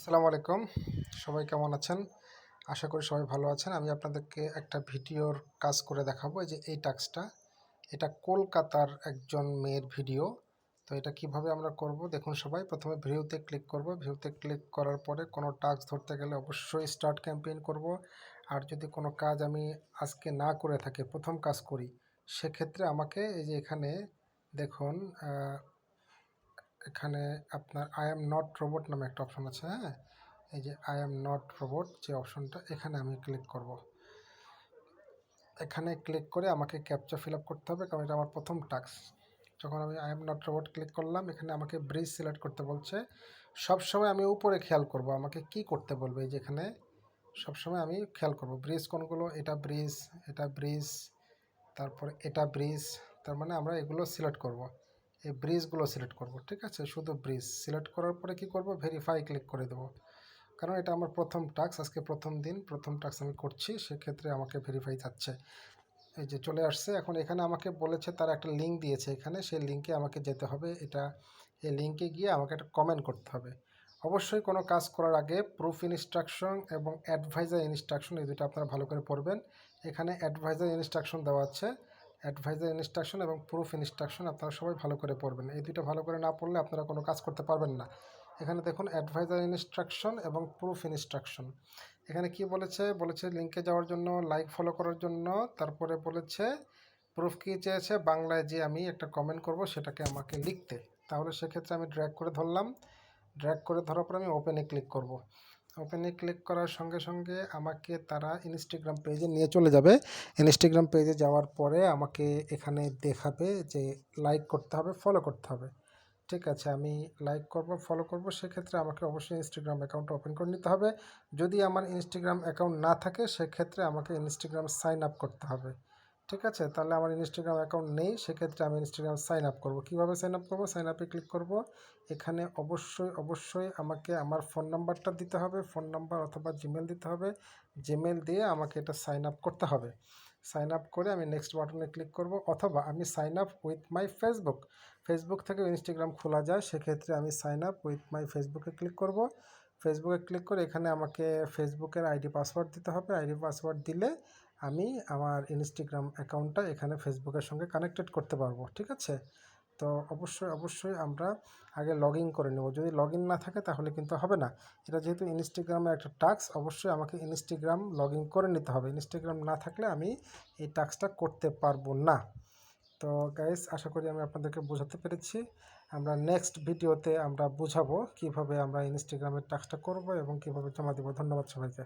আসসালামু আলাইকুম। সবাই কেমন আছেন? আশা করি সবাই ভালো আছেন। আমি আপনাদেরকে একটা ভিডিওর কাজ করে দেখাবো। এই যে এই টাস্কটা, এটা কলকাতার একজন মেয়ের ভিডিও। তো এটা কিভাবে আমরা করব দেখুন সবাই। প্রথমে ভিউতে ক্লিক করব। ভিউতে ক্লিক করার পরে কোনো টাস্ক ধরতে গেলে অবশ্যই স্টার্ট ক্যাম্পেইন করব। আর যদি কোনো কাজ আমি আজকে না করে থাকি, প্রথম কাজ করি, সেক্ষেত্রে আমাকে এই যে এখানে দেখুন, এখানে আপনার আই অ্যাম নট রোবট নামে একটা অপশন আছে। হ্যাঁ, এই যে আই অ্যাম নট রোবট যে অপশনটা, এখানে আমি ক্লিক করব। এখানে ক্লিক করে আমাকে ক্যাপচা ফিল আপ করতে হবে, কারণ এটা আমার প্রথম টাস্ক। যখন আমি I am not robot click করলাম, এখানে আমাকে ব্রিজ সিলেক্ট করতে বলছে। সবসময় আমি উপরে খেয়াল করব আমাকে কি করতে বলবে। এই যে এখানে সবসময় আমি খেয়াল করব ব্রিজ কোনগুলো। এটা ব্রিজ, এটা ব্রিজ, তারপরে এটা ব্রিজ। তার মানে আমরা এগুলো সিলেক্ট করব, এই ব্রিজগুলো সিলেক্ট করব। ঠিক আছে, শুধু ব্রিজ সিলেক্ট করার পরে কি করব, ভেরিফাই ক্লিক করে দেবো। কারণ এটা আমার প্রথম টাস্ক, আজকে প্রথম দিন, প্রথম টাস্ক আমি করছি, সেক্ষেত্রে আমাকে ভেরিফাই যাচ্ছে। এই যে চলে আসছে। এখন এখানে আমাকে বলেছে, তারা একটা লিঙ্ক দিয়েছে এখানে, সেই লিঙ্কে আমাকে যেতে হবে। এই লিঙ্কে গিয়ে আমাকে একটা কমেন্ট করতে হবে। অবশ্যই কোনো কাজ করার আগে প্রুফ ইনস্ট্রাকশন এবং অ্যাডভাইজার ইনস্ট্রাকশন, এই দুটো আপনারা ভালো করে পড়বেন। এখানে অ্যাডভাইজার ইনস্ট্রাকশন দেওয়া আছে। অ্যাডভাইজার ইনস্ট্রাকশন এবং প্রুফ ইনস্ট্রাকশন আপনারা সবাই ভালো করে পড়বেন। এই দুটো ভালো করে না পড়লে আপনারা কোনো কাজ করতে পারবেন না। এখানে দেখুন অ্যাডভাইজার ইনস্ট্রাকশন এবং প্রুফ ইনস্ট্রাকশন। এখানে কি বলেছে, বলেছে লিঙ্কে যাওয়ার জন্য, লাইক ফলো করার জন্য, তারপরে বলেছে প্রুফ কী চেয়েছে, বাংলায় যে আমি একটা কমেন্ট করব সেটাকে আমাকে লিখতে। তাহলে সেক্ষেত্রে আমি ড্র্যাগ করে ধরলাম। ড্র্যাগ করে ধরার পর আমি ওপেনে ক্লিক করব। ওপেনে ক্লিক করার সঙ্গে সঙ্গে আমাকে তারা ইনস্টাগ্রাম পেজে নিয়ে চলে যাবে। ইনস্টাগ্রাম পেজে যাওয়ার পরে আমাকে এখানে দেখাবে যে লাইক করতে হবে, ফলো করতে হবে। ঠিক আছে, আমি লাইক করব, ফলো করব। সেক্ষেত্রে আমাকে অবশ্যই ইনস্টাগ্রাম অ্যাকাউন্টটা ওপেন করে নিতে হবে। যদি আমার ইনস্টাগ্রাম অ্যাকাউন্ট না থাকে, সেক্ষেত্রে আমাকে ইনস্টাগ্রাম সাইন আপ করতে হবে। ঠিক আছে, তাহলে আমার ইনস্টাগ্রাম অ্যাকাউন্ট নেই, সেক্ষেত্রে আমি ইনস্টাগ্রাম সাইন আপ করব। কীভাবে সাইন আপ করব? সাইন আপে ক্লিক করব। এখানে অবশ্যই আমাকে আমার ফোন নাম্বারটা দিতে হবে, ফোন নাম্বার অথবা জিমেল দিতে হবে। জিমেল দিয়ে আমাকে এটা সাইন আপ করতে হবে। সাইন আপ করে আমি নেক্সট বাটনে ক্লিক করব, অথবা আমি sign up with my Facebook, Facebook থেকেও ইনস্টাগ্রাম খোলা যায়, সেক্ষেত্রে আমি সাইন আপ উইথ মাই ফেসবুকে ক্লিক করব। ফেসবুকে ক্লিক করে এখানে আমাকে ফেসবুকের আইডি পাসওয়ার্ড দিতে হবে। আইডি পাসওয়ার্ড দিলে আমি আমার ইনস্টাগ্রাম অ্যাকাউন্টটা এখানে ফেসবুকের সঙ্গে কানেক্টেড করতে পারবো। ঠিক আছে, তো অবশ্যই আমরা আগে লগ ইন করে নেব। যদি লগ ইন না থাকে তাহলে কিন্তু হবে না। এটা যেহেতু ইনস্টাগ্রামের একটা টাস্ক, অবশ্যই আমাকে ইনস্টাগ্রাম লগ ইন করে নিতে হবে। ইনস্টাগ্রাম না থাকলে আমি এই টাস্কটা করতে পারবো না। তো গাইস, আশা করি আমি আপনাদেরকে বোঝাতে পেরেছি। আমরা নেক্সট ভিডিওতে আমরা বুঝাবো কিভাবে আমরা ইনস্টাগ্রামের টাস্কটা করব এবং কিভাবে জমা দেবো। ধন্যবাদ সবাইকে।